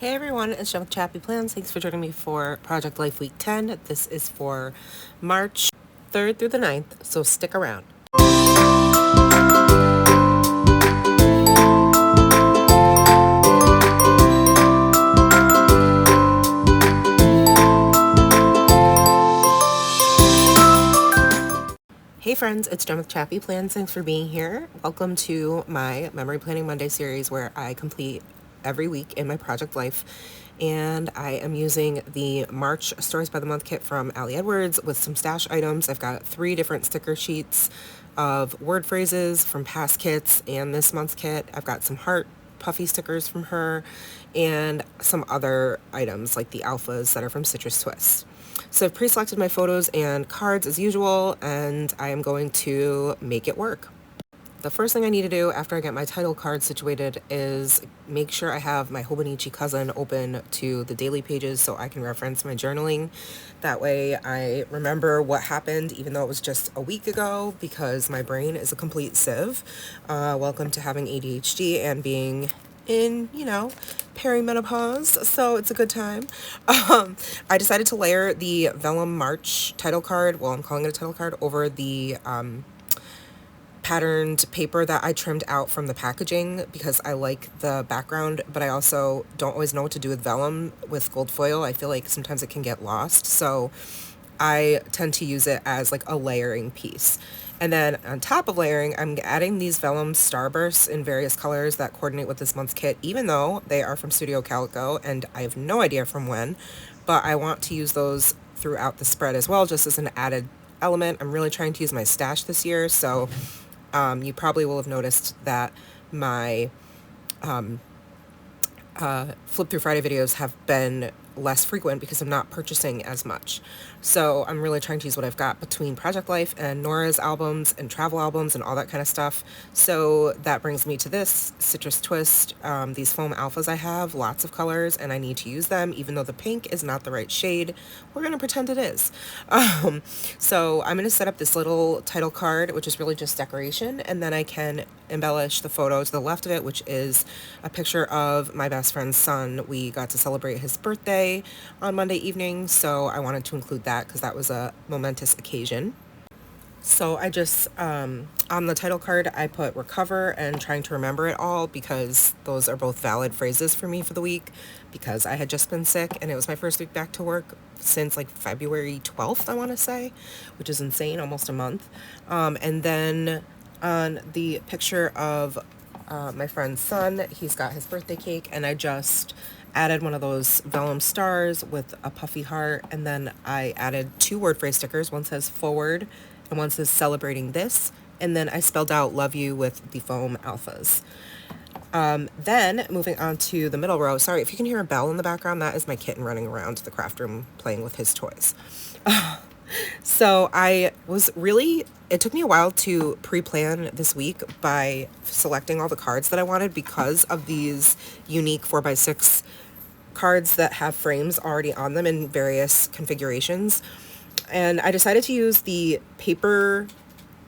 Hey everyone, it's Jen with ChappyPlans. Thanks for joining me for Project Life Week 10. This is for March 3rd through the 9th, so stick around. Hey friends, it's Jen with ChappyPlans. Thanks for being here. Welcome to my Memory Planning Monday series where I complete every week in my project life. And I am using the March Stories by the Month kit from Ali Edwards with some stash items. I've got 3 different sticker sheets of word phrases from past kits and this month's kit. I've got some heart puffy stickers from her and some other items like the alphas that are from Citrus Twist. So I've pre-selected my photos and cards as usual, and I am going to make it work. The first thing I need to do after I get my title card situated is make sure I have my Hobonichi cousin open to the daily pages so I can reference my journaling. That way I remember what happened even though it was just a week ago, because my brain is a complete sieve. Welcome to having ADHD and being in, perimenopause, so it's a good time. I decided to layer the Vellum March title card, well, I'm calling it a title card, over the patterned paper that I trimmed out from the packaging because I like the background, but I also don't always know what to do with vellum with gold foil. I feel like sometimes it can get lost, so I tend to use it as like a layering piece. And then on top of layering, I'm adding these vellum starbursts in various colors that coordinate with this month's kit, even though they are from Studio Calico and I have no idea from when, but I want to use those throughout the spread as well, just as an added element. I'm really trying to use my stash this year, so you probably will have noticed that my Flip Through Friday videos have been less frequent because I'm not purchasing as much. So I'm really trying to use what I've got between Project Life and Nora's albums and travel albums and all that kind of stuff. So that brings me to this Citrus Twist, these foam alphas I have, lots of colors, and I need to use them even though the pink is not the right shade. We're going to pretend it is. So I'm going to set up this little title card, which is really just decoration, and then I can embellish the photo to the left of it, which is a picture of my best friend's son. We got to celebrate his birthday on Monday evening, so I wanted to include that because that was a momentous occasion. So I just, on the title card, I put recover and trying to remember it all, because those are both valid phrases for me for the week, because I had just been sick and it was my first week back to work since like February 12th, I want to say, which is insane, almost a month. And then on the picture of my friend's son, he's got his birthday cake, and I just added one of those vellum stars with a puffy heart, and then I added 2 word phrase stickers. One says forward and one says celebrating this, and then I spelled out love you with the foam alphas. Then moving on to the middle row, sorry if you can hear a bell in the background, that is my kitten running around the craft room playing with his toys. So it took me a while to pre-plan this week by selecting all the cards that I wanted because of these unique 4x6 cards that have frames already on them in various configurations. And I decided to use the paper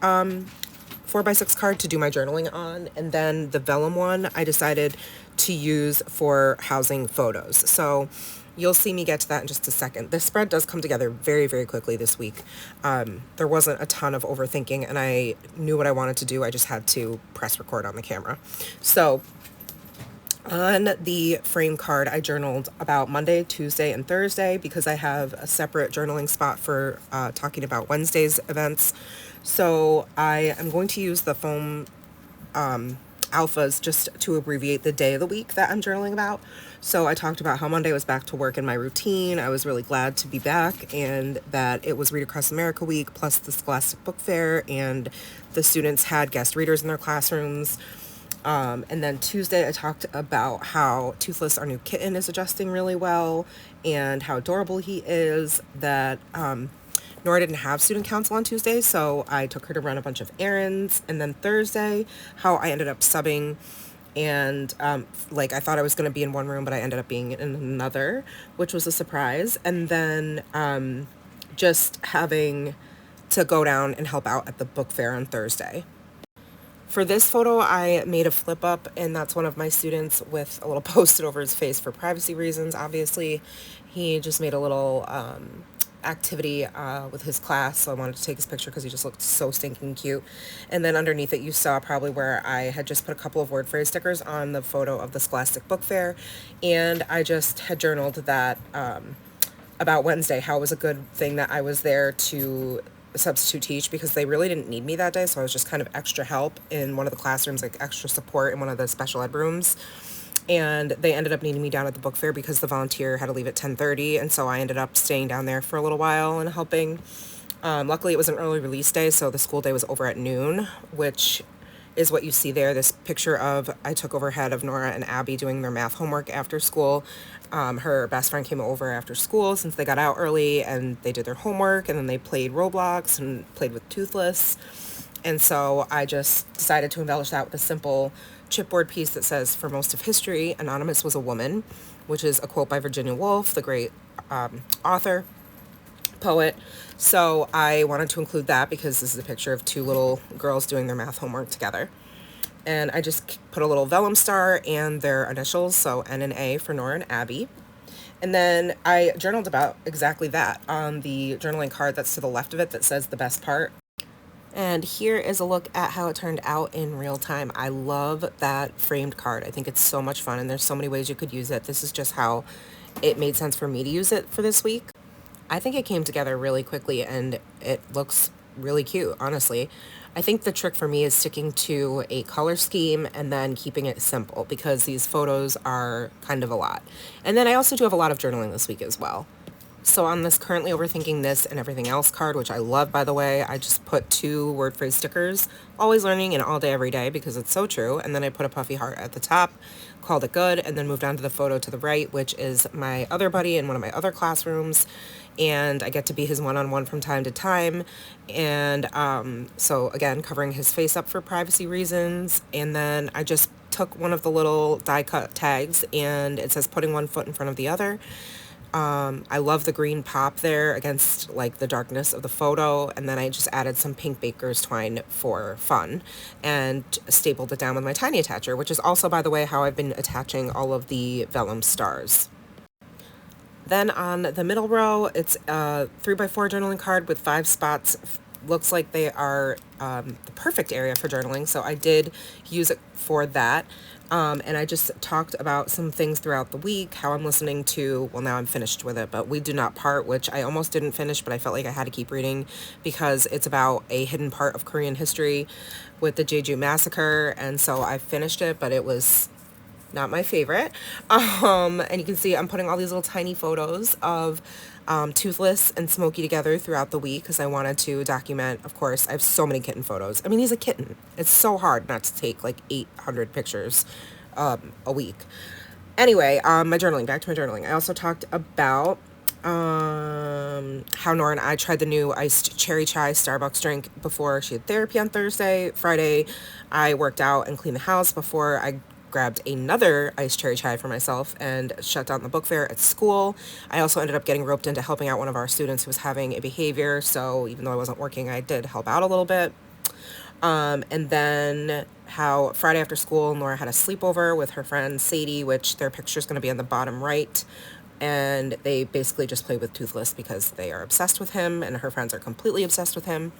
4x6 card to do my journaling on, and then the vellum one I decided to use for housing photos. So you'll see me get to that in just a second. This spread does come together very, very quickly this week. There wasn't a ton of overthinking, and I knew what I wanted to do. I just had to press record on the camera. So on the frame card, I journaled about Monday, Tuesday, and Thursday because I have a separate journaling spot for talking about Wednesday's events. So I am going to use the foam alphas just to abbreviate the day of the week that I'm journaling about. So I talked about how Monday was back to work in my routine. I was really glad to be back, and that it was Read Across America week plus the Scholastic Book Fair, and the students had guest readers in their classrooms. And then Tuesday I talked about how Toothless, our new kitten, is adjusting really well and how adorable he is, that Nora didn't have student council on Tuesday, so I took her to run a bunch of errands. And then Thursday, how I ended up subbing, and I thought I was going to be in one room, but I ended up being in another, which was a surprise. And then just having to go down and help out at the book fair on Thursday. For this photo, I made a flip up, and that's one of my students with a little post-it over his face for privacy reasons, obviously. He just made a little activity with his class, so I wanted to take his picture because he just looked so stinking cute. And then underneath it, you saw probably where I had just put a couple of word phrase stickers on the photo of the Scholastic Book Fair, and I just had journaled that about Wednesday, how it was a good thing that I was there to substitute teach because they really didn't need me that day, so I was just kind of extra help in one of the classrooms, like extra support in one of the special ed rooms. And they ended up needing me down at the book fair because the volunteer had to leave at 10:30, and so I ended up staying down there for a little while and helping. Luckily, it was an early release day, so the school day was over at noon, which is what you see there. This picture of I took overhead of Nora and Abby doing their math homework after school. Her best friend came over after school since they got out early, and they did their homework, and then they played Roblox and played with Toothless. And so I just decided to embellish that with a simple chipboard piece that says, "For most of history, Anonymous was a woman," which is a quote by Virginia Woolf, the great author, poet. So I wanted to include that because this is a picture of two little girls doing their math homework together. And I just put a little vellum star and their initials, so N and A for Nora and Abby. And then I journaled about exactly that on the journaling card that's to the left of it that says the best part. And here is a look at how it turned out in real time. I love that framed card. I think it's so much fun, and there's so many ways you could use it. This is just how it made sense for me to use it for this week. I think it came together really quickly, and it looks really cute, honestly. I think the trick for me is sticking to a color scheme and then keeping it simple because these photos are kind of a lot. And then I also do have a lot of journaling this week as well. So on this currently overthinking this and everything else card, which I love, by the way, I just put 2 word phrase stickers, always learning and all day, every day, because it's so true. And then I put a puffy heart at the top, called it good, and then moved on to the photo to the right, which is my other buddy in one of my other classrooms. And I get to be his one-on-one from time to time. And so again, covering his face up for privacy reasons. And then I just took one of the little die cut tags, and it says putting one foot in front of the other. I love the green pop there against like the darkness of the photo, and then I just added some pink baker's twine for fun and stapled it down with my tiny attacher, which is also, by the way, how I've been attaching all of the vellum stars. Then on the middle row, it's a 3x4 journaling card with 5 spots. Looks like they are the perfect area for journaling, so I did use it for that. And I just talked about some things throughout the week, how I'm listening to, well, now I'm finished with it, but We Do Not Part, which I almost didn't finish, but I felt like I had to keep reading because it's about a hidden part of Korean history with the Jeju massacre. And so I finished it, but it was not my favorite. And you can see I'm putting all these little tiny photos of Toothless and Smokey together throughout the week because I wanted to document, of course, I have so many kitten photos. I mean, he's a kitten. It's so hard not to take like 800 pictures a week. Anyway, my journaling, back to my journaling. I also talked about how Nora and I tried the new iced cherry chai Starbucks drink before she had therapy on Thursday. Friday, I worked out and cleaned the house before I grabbed another iced cherry chai for myself and shut down the book fair at school. I also ended up getting roped into helping out one of our students who was having a behavior, so even though I wasn't working, I did help out a little bit. And then how Friday after school, Nora had a sleepover with her friend Sadie, which their picture's going to be on the bottom right. And they basically just play with Toothless because they are obsessed with him, and her friends are completely obsessed with him.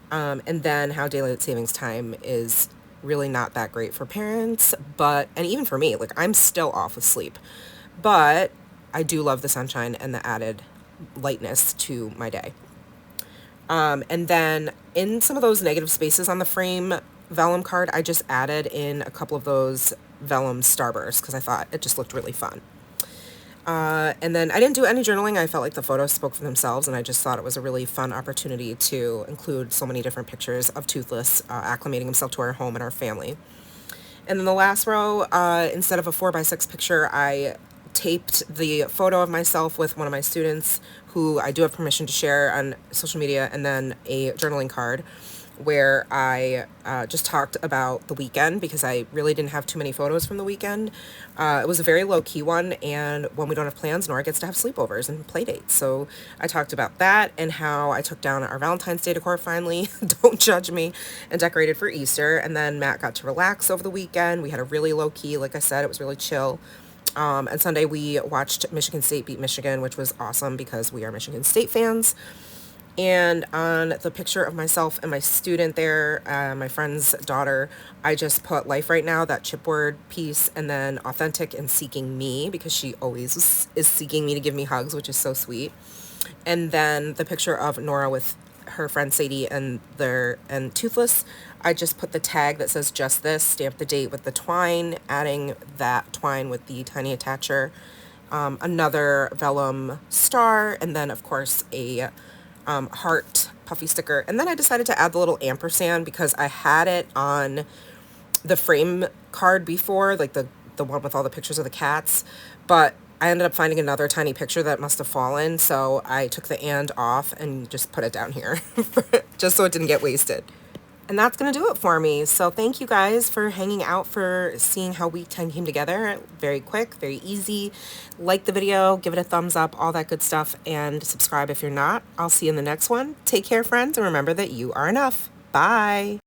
And then how daylight savings time is really not that great for parents, and even for me, like I'm still off with sleep, but I do love the sunshine and the added lightness to my day. And then in some of those negative spaces on the frame vellum card, I just added in a couple of those vellum starbursts because I thought it just looked really fun. And then I didn't do any journaling. I felt like the photos spoke for themselves, and I just thought it was a really fun opportunity to include so many different pictures of Toothless acclimating himself to our home and our family. And then the last row, instead of a 4x6 picture, I taped the photo of myself with one of my students who I do have permission to share on social media, and then a journaling card where I just talked about the weekend because I really didn't have too many photos from the weekend. It was a very low-key one, and when we don't have plans, Nora gets to have sleepovers and play dates. So I talked about that and how I took down our Valentine's Day decor finally, don't judge me, and decorated for Easter. And then Matt got to relax over the weekend. We had a really low-key, like I said, it was really chill. And Sunday we watched Michigan State beat Michigan, which was awesome because we are Michigan State fans. And on the picture of myself and my student there, my friend's daughter, I just put life right now, that chipboard piece, and then authentic and seeking me, because she always is seeking me to give me hugs, which is so sweet. And then the picture of Nora with her friend Sadie and Toothless, I just put the tag that says just this, stamp the date with the twine, adding that twine with the tiny attacher, another vellum star, and then of course a heart puffy sticker. And then I decided to add the little ampersand because I had it on the frame card before, like the one with all the pictures of the cats, but I ended up finding another tiny picture that must have fallen, so I took the and off and just put it down here just so it didn't get wasted. And that's going to do it for me. So thank you guys for hanging out, for seeing how week 10 came together. Very quick, very easy. Like the video, give it a thumbs up, all that good stuff, and subscribe if you're not. I'll see you in the next one. Take care, friends, and remember that you are enough. Bye.